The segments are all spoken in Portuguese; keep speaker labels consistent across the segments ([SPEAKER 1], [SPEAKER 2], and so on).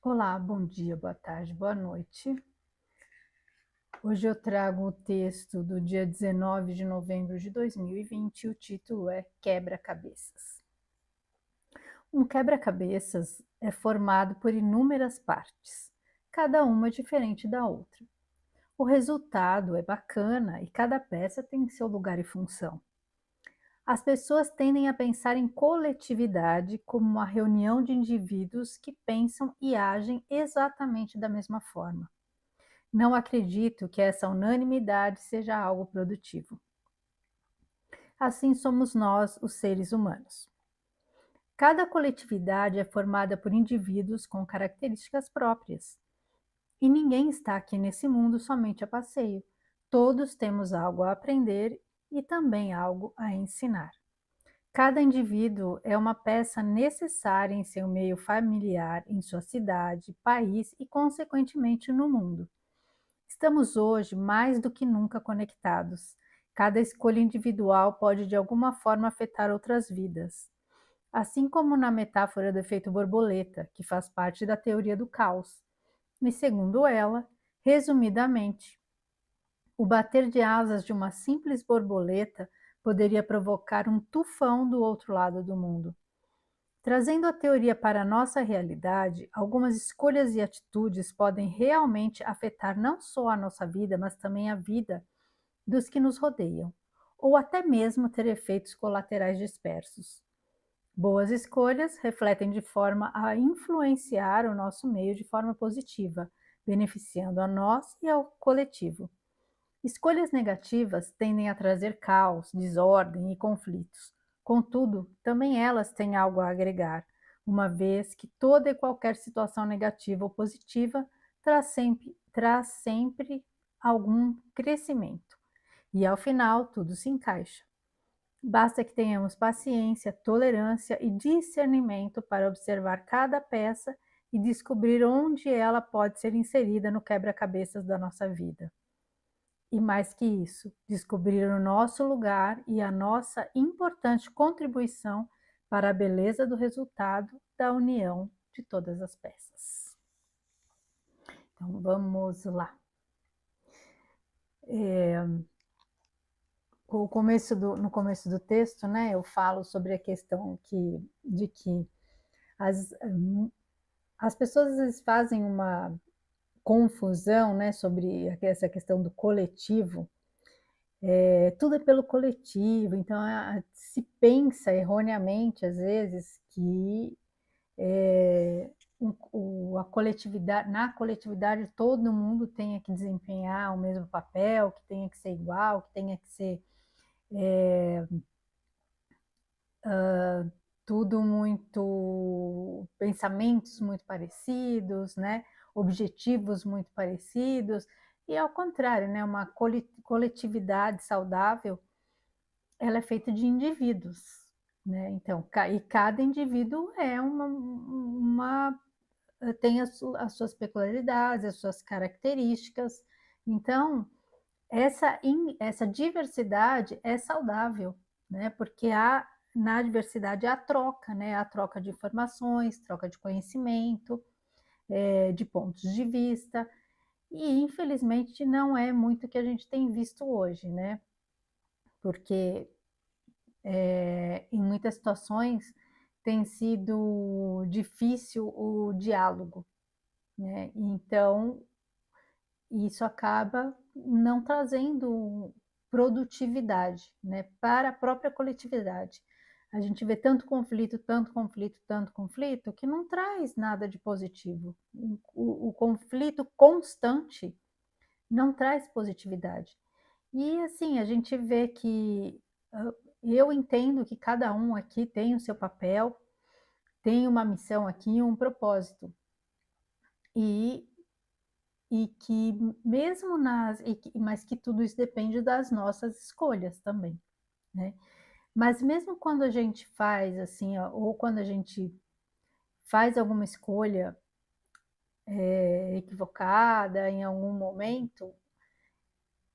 [SPEAKER 1] Olá, bom dia, boa tarde, boa noite. Hoje eu trago o texto do dia 19 de novembro de 2020 e o título é Quebra-cabeças. Um quebra-cabeças é formado por inúmeras partes, cada uma diferente da outra. O resultado é bacana e cada peça tem seu lugar e função. As pessoas tendem a pensar em coletividade como uma reunião de indivíduos que pensam e agem exatamente da mesma forma. Não acredito que essa unanimidade seja algo produtivo. Assim somos nós, os seres humanos. Cada coletividade é formada por indivíduos com características próprias. E ninguém está aqui nesse mundo somente a passeio. Todos temos algo a aprender e também algo a ensinar. Cada indivíduo é uma peça necessária em seu meio familiar, em sua cidade, país e, consequentemente, no mundo. Estamos hoje mais do que nunca conectados. Cada escolha individual pode de alguma forma afetar outras vidas. Assim como na metáfora do efeito borboleta, que faz parte da teoria do caos. E segundo ela, resumidamente, o bater de asas de uma simples borboleta poderia provocar um tufão do outro lado do mundo. Trazendo a teoria para a nossa realidade, algumas escolhas e atitudes podem realmente afetar não só a nossa vida, mas também a vida dos que nos rodeiam, ou até mesmo ter efeitos colaterais dispersos. Boas escolhas refletem de forma a influenciar o nosso meio de forma positiva, beneficiando a nós e ao coletivo. Escolhas negativas tendem a trazer caos, desordem e conflitos. Contudo, também elas têm algo a agregar, uma vez que toda e qualquer situação negativa ou positiva traz sempre algum crescimento. E ao final, tudo se encaixa. Basta que tenhamos paciência, tolerância e discernimento para observar cada peça e descobrir onde ela pode ser inserida no quebra-cabeças da nossa vida. E mais que isso, descobrir o nosso lugar e a nossa importante contribuição para a beleza do resultado da união de todas as peças. Então vamos lá. No começo do texto, né, eu falo sobre a questão de que as, as pessoas às vezes fazem uma confusão, né, sobre essa questão do coletivo. Tudo é pelo coletivo, então se pensa erroneamente, às vezes, que a coletividade, na coletividade todo mundo tenha que desempenhar o mesmo papel, que tenha que ser igual, que tenha que ser tudo muito, pensamentos muito parecidos, né? Objetivos muito parecidos, e ao contrário, né? Uma coletividade saudável, ela é feita de indivíduos, né? Então, e cada indivíduo é tem as suas peculiaridades, as suas características. Então, essa diversidade é saudável, né? Porque na diversidade há troca, né? Há troca de informações, troca de conhecimento, de pontos de vista, e infelizmente não é muito o que a gente tem visto hoje, né? Porque em muitas situações tem sido difícil o diálogo, né? Então, isso acaba não trazendo produtividade, né, para a própria coletividade. A gente vê tanto conflito, tanto conflito, tanto conflito, que não traz nada de positivo. O conflito constante não traz positividade. E assim, a gente vê que eu entendo que cada um aqui tem o seu papel, tem uma missão aqui, um propósito. E que mesmo mas que tudo isso depende das nossas escolhas também, né? Mas mesmo quando a gente faz assim, ó, ou quando a gente faz alguma escolha equivocada em algum momento,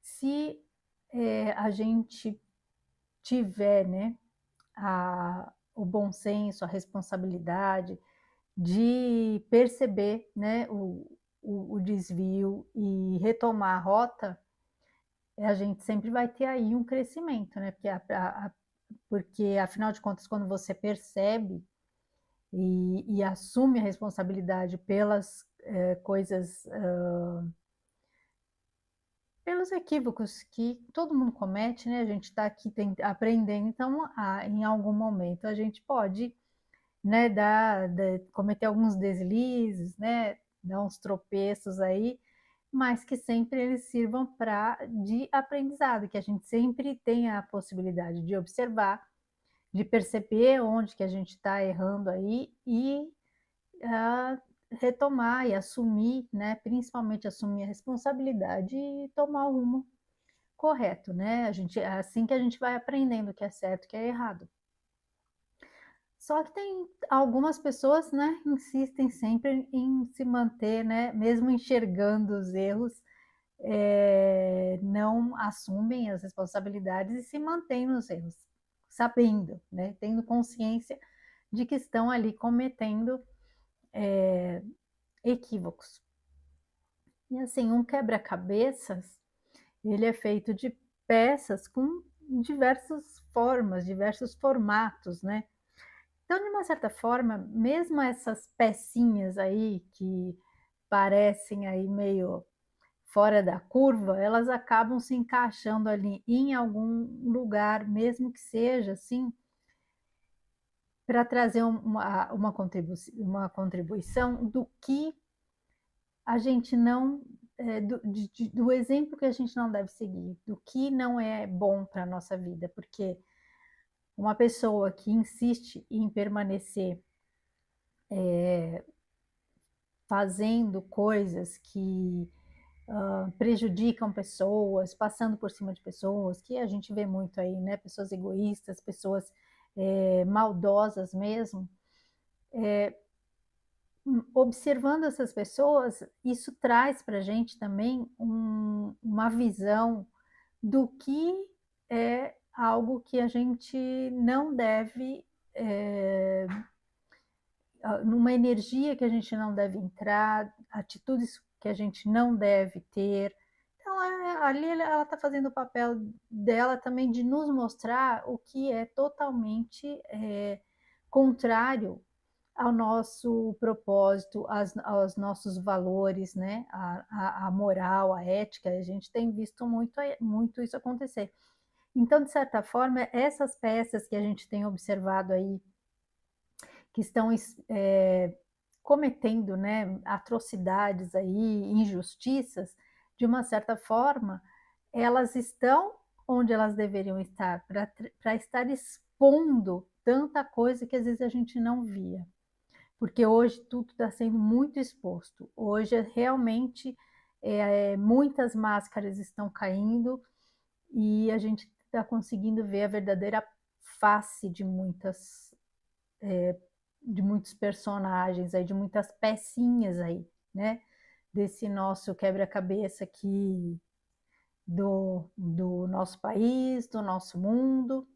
[SPEAKER 1] se a gente tiver, né, o bom senso, a responsabilidade de perceber, né, o desvio e retomar a rota, a gente sempre vai ter aí um crescimento, né, porque afinal de contas, quando você percebe e assume a responsabilidade pelas coisas, pelos equívocos que todo mundo comete, né? A gente está aqui aprendendo, então em algum momento a gente pode, né, cometer alguns deslizes, né, dar uns tropeços aí, mas que sempre eles sirvam de aprendizado, que a gente sempre tenha a possibilidade de observar, de perceber onde que a gente está errando aí e retomar e assumir, né, principalmente assumir a responsabilidade e tomar o rumo correto, né? É assim que a gente vai aprendendo o que é certo e o que é errado. Só que tem algumas pessoas, né, insistem sempre em se manter, né, mesmo enxergando os erros, não assumem as responsabilidades e se mantêm nos erros, sabendo, né, tendo consciência de que estão ali cometendo equívocos. E assim, um quebra-cabeças, ele é feito de peças com diversas formas, diversos formatos, né? Então, de uma certa forma, mesmo essas pecinhas aí que parecem aí meio fora da curva, elas acabam se encaixando ali em algum lugar, mesmo que seja assim, para trazer uma contribuição do que a gente não do exemplo que a gente não deve seguir, do que não é bom para a nossa vida, porque uma pessoa que insiste em permanecer fazendo coisas que prejudicam pessoas, passando por cima de pessoas, que a gente vê muito aí, né? Pessoas egoístas, pessoas maldosas mesmo. Observando essas pessoas, isso traz para a gente também uma visão do que é algo que a gente não deve, numa energia que a gente não deve entrar, atitudes que a gente não deve ter. Então, ali ela está fazendo o papel dela também de nos mostrar o que é totalmente contrário ao nosso propósito, aos nossos valores, né? A moral, a ética, a gente tem visto muito isso acontecer. Então, de certa forma, essas peças que a gente tem observado aí, que estão cometendo, né, atrocidades aí, injustiças, de uma certa forma, elas estão onde elas deveriam estar, para estar expondo tanta coisa que às vezes a gente não via. Porque hoje tudo está sendo muito exposto. Hoje realmente muitas máscaras estão caindo e a gente está conseguindo ver a verdadeira face de muitos personagens aí, de muitas pecinhas aí, né? Desse nosso quebra-cabeça aqui do nosso país, do nosso mundo.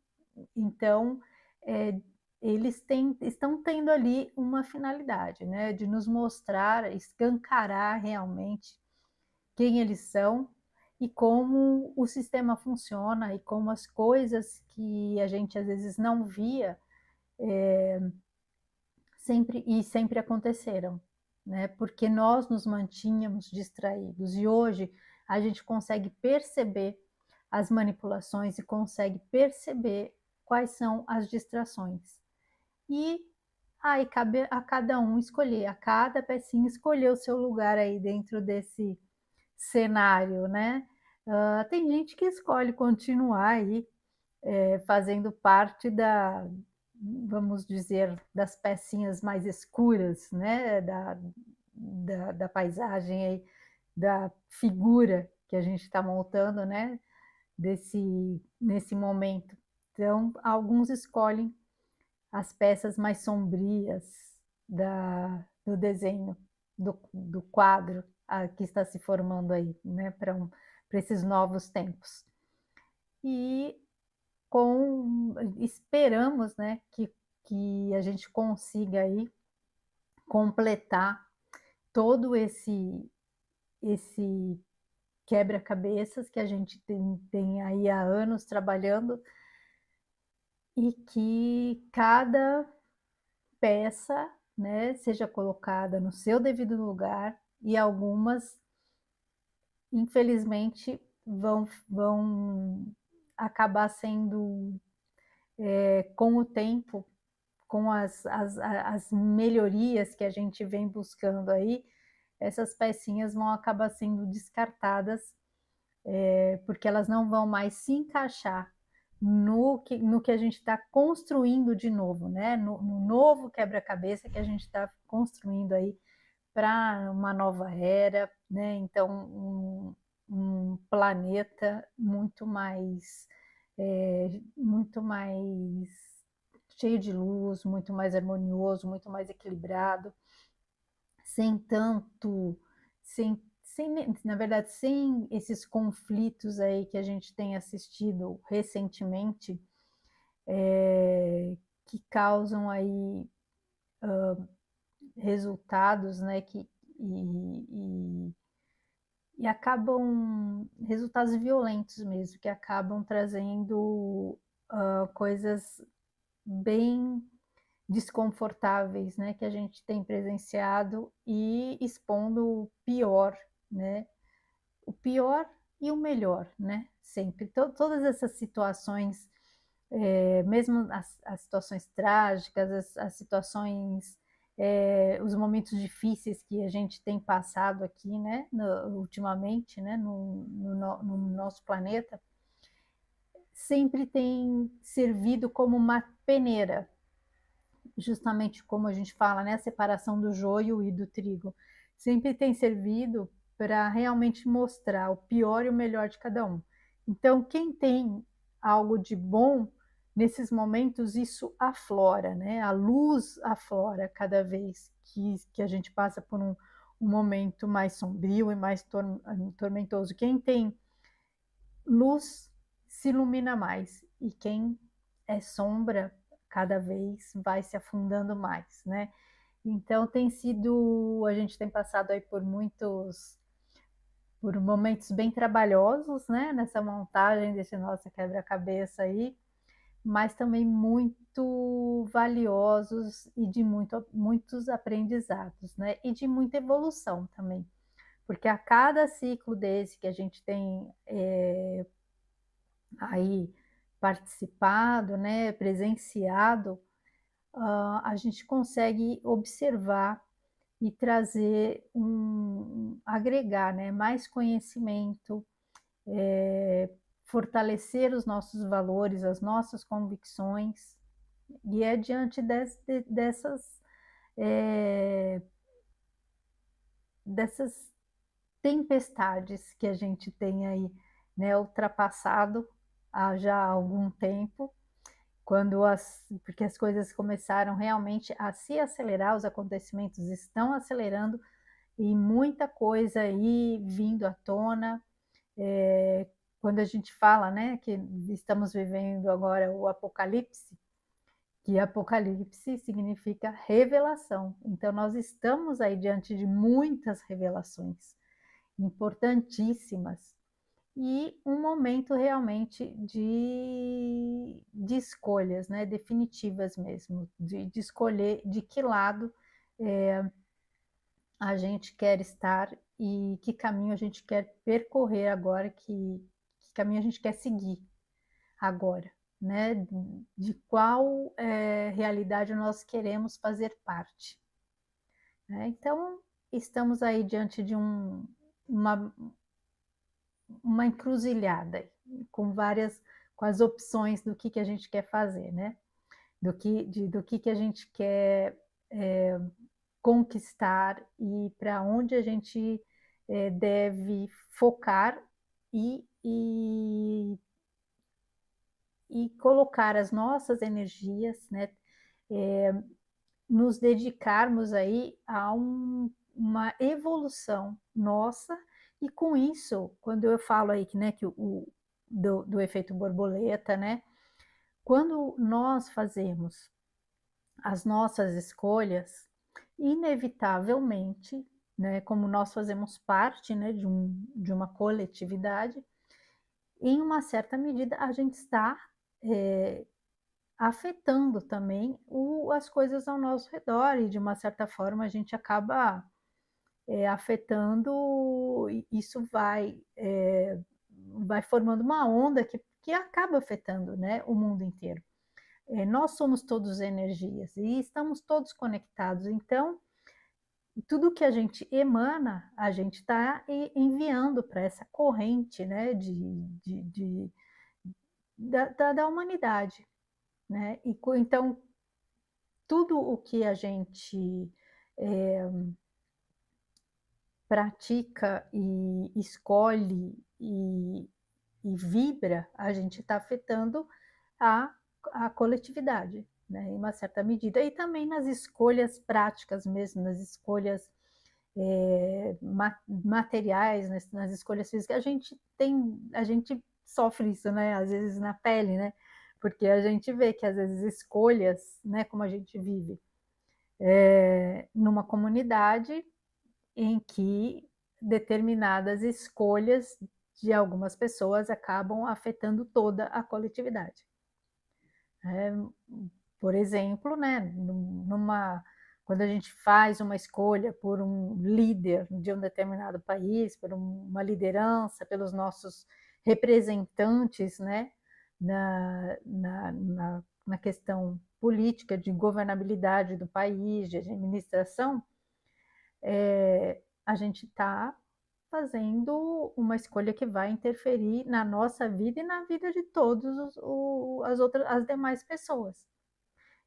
[SPEAKER 1] Então, eles estão tendo ali uma finalidade, né? De nos mostrar, escancarar realmente quem eles são e como o sistema funciona e como as coisas que a gente às vezes não via sempre aconteceram, né? Porque nós nos mantínhamos distraídos e hoje a gente consegue perceber as manipulações e consegue perceber quais são as distrações. E aí cabe a cada um escolher, a cada pecinha escolher o seu lugar aí dentro desse cenário, né? Tem gente que escolhe continuar aí fazendo parte vamos dizer, das pecinhas mais escuras, né, da paisagem, aí, da figura que a gente está montando, né, nesse momento. Então, alguns escolhem as peças mais sombrias do desenho, do quadro que está se formando aí, né, para esses novos tempos. E esperamos, né, que a gente consiga aí completar todo esse quebra-cabeças que a gente tem aí há anos trabalhando, e que cada peça, né, seja colocada no seu devido lugar, e algumas, infelizmente, vão acabar sendo, com o tempo, com as melhorias que a gente vem buscando aí, essas pecinhas vão acabar sendo descartadas, porque elas não vão mais se encaixar no que a gente está construindo de novo, né? No novo quebra-cabeça que a gente está construindo aí para uma nova era, né? Então, um planeta muito mais cheio de luz, muito mais harmonioso, muito mais equilibrado, sem tanto, na verdade, sem esses conflitos aí que a gente tem assistido recentemente, que causam aí resultados, né, e acabam resultados violentos mesmo, que acabam trazendo coisas bem desconfortáveis, né, que a gente tem presenciado e expondo o pior, né, o pior e o melhor, né, sempre. Todas essas situações, mesmo as situações trágicas, as situações, os momentos difíceis que a gente tem passado aqui, né, ultimamente, né, no nosso planeta, sempre tem servido como uma peneira, justamente como a gente fala, né, a separação do joio e do trigo, sempre tem servido para realmente mostrar o pior e o melhor de cada um. Então, quem tem algo de bom, nesses momentos isso aflora, né? A luz aflora cada vez que a gente passa por um momento mais sombrio e mais tormentoso. Quem tem luz se ilumina mais, e quem é sombra cada vez vai se afundando mais, né? Então a gente tem passado aí por momentos bem trabalhosos, né? Nessa montagem desse nosso quebra-cabeça aí, mas também muito valiosos e de muitos aprendizados, né? E de muita evolução também, porque a cada ciclo desse que a gente tem aí participado, né, presenciado, a gente consegue observar e trazer agregar, né, mais conhecimento, fortalecer os nossos valores, as nossas convicções, e é diante é, dessas tempestades que a gente tem aí, né, ultrapassado há já algum tempo, porque as coisas começaram realmente a se acelerar, os acontecimentos estão acelerando e muita coisa aí vindo à tona. Quando a gente fala, né, que estamos vivendo agora o Apocalipse, que Apocalipse significa revelação. Então, nós estamos aí diante de muitas revelações importantíssimas, e um momento realmente de escolhas, né, definitivas mesmo, de escolher de que lado a gente quer estar e que caminho a gente quer percorrer agora, que caminho a gente quer seguir agora, né, de qual realidade nós queremos fazer parte, né? Então, estamos aí diante de uma encruzilhada com as opções do que a gente quer fazer, né? Do que a gente quer conquistar e para onde a gente deve focar e colocar as nossas energias, né? Nos dedicarmos aí a uma evolução nossa, e com isso, quando eu falo aí que, né, do efeito borboleta, né, quando nós fazemos as nossas escolhas, inevitavelmente, né, como nós fazemos parte, né, de uma coletividade, em uma certa medida a gente está afetando também as coisas ao nosso redor e de uma certa forma a gente acaba afetando, e isso vai formando uma onda que acaba afetando, né, o mundo inteiro. Nós somos todos energias e estamos todos conectados, então tudo que a gente emana, a gente está enviando para essa corrente, né, da humanidade, né? Então, tudo o que a gente pratica e escolhe e vibra, a gente está afetando a, a coletividade, né, em uma certa medida, e também nas escolhas práticas mesmo, nas escolhas materiais, nas escolhas físicas, a gente sofre isso, né? Às vezes na pele, né? Porque a gente vê que às vezes escolhas, né? Como a gente vive numa comunidade em que determinadas escolhas de algumas pessoas acabam afetando toda a coletividade. Por exemplo, né, quando a gente faz uma escolha por um líder de um determinado país, por uma liderança, pelos nossos representantes, né, na questão política, de governabilidade do país, de administração, a gente está fazendo uma escolha que vai interferir na nossa vida e na vida de todas as demais pessoas.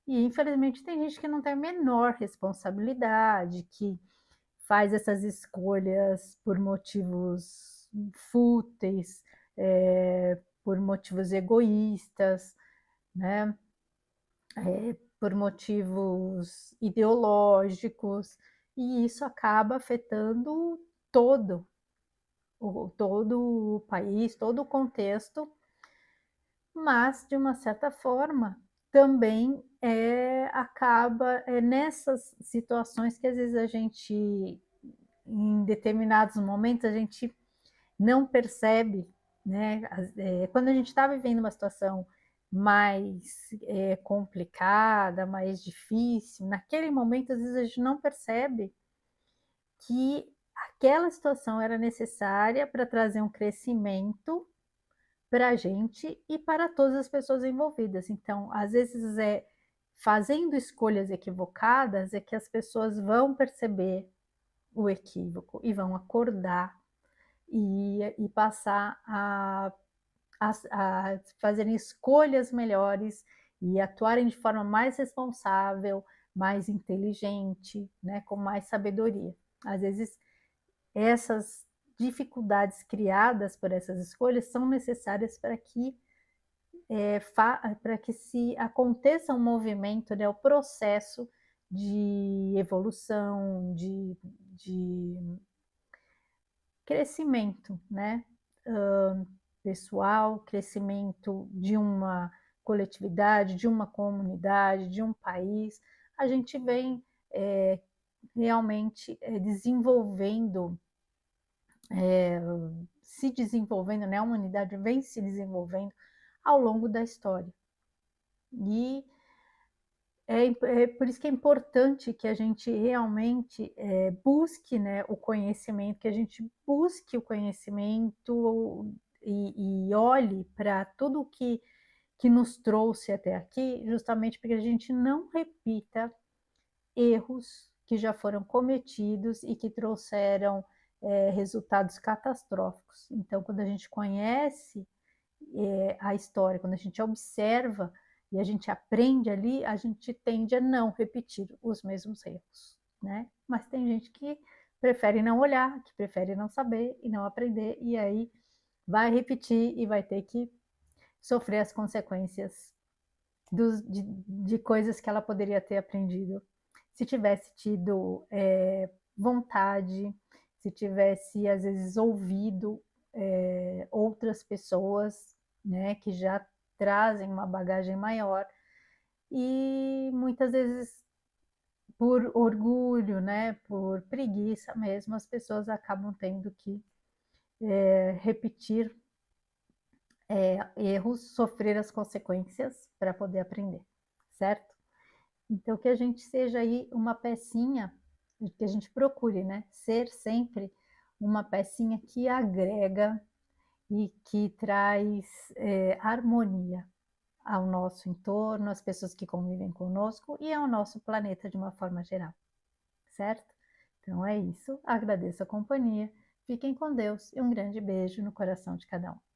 [SPEAKER 1] E infelizmente tem gente que não tem a menor responsabilidade, que faz essas escolhas por motivos fúteis, por motivos egoístas, né? Por motivos ideológicos, e isso acaba afetando todo todo o país, todo o contexto, mas de uma certa forma também acaba nessas situações que às vezes a gente, em determinados momentos, a gente não percebe, né? Quando a gente está vivendo uma situação mais complicada, mais difícil, naquele momento, às vezes a gente não percebe que aquela situação era necessária para trazer um crescimento para a gente e para todas as pessoas envolvidas. Então, às vezes fazendo escolhas equivocadas é que as pessoas vão perceber o equívoco e vão acordar e passar a fazerem escolhas melhores e atuarem de forma mais responsável, mais inteligente, né, com mais sabedoria. Às vezes, essas dificuldades criadas por essas escolhas são necessárias para que se aconteça um movimento, né, o processo de evolução, de crescimento, né, pessoal, crescimento de uma coletividade, de uma comunidade, de um país. A gente vem realmente desenvolvendo, se desenvolvendo, né? A humanidade vem se desenvolvendo ao longo da história. E por isso que é importante que a gente realmente busque, né, o conhecimento, que a gente busque o conhecimento e olhe para tudo que nos trouxe até aqui, justamente porque a gente não repita erros que já foram cometidos e que trouxeram resultados catastróficos. Então, quando a gente conhece a história, quando a gente observa e a gente aprende ali, a gente tende a não repetir os mesmos erros, né? Mas tem gente que prefere não olhar, que prefere não saber e não aprender, e aí vai repetir e vai ter que sofrer as consequências de coisas que ela poderia ter aprendido se tivesse tido vontade, se tivesse, às vezes, ouvido outras pessoas, né, que já trazem uma bagagem maior e muitas vezes por orgulho, né, por preguiça mesmo, as pessoas acabam tendo que repetir erros, sofrer as consequências para poder aprender, certo? Então, que a gente seja aí uma pecinha, que a gente procure, né, ser sempre uma pecinha que agrega e que traz harmonia ao nosso entorno, às pessoas que convivem conosco e ao nosso planeta de uma forma geral, certo? Então é isso, agradeço a companhia, fiquem com Deus e um grande beijo no coração de cada um.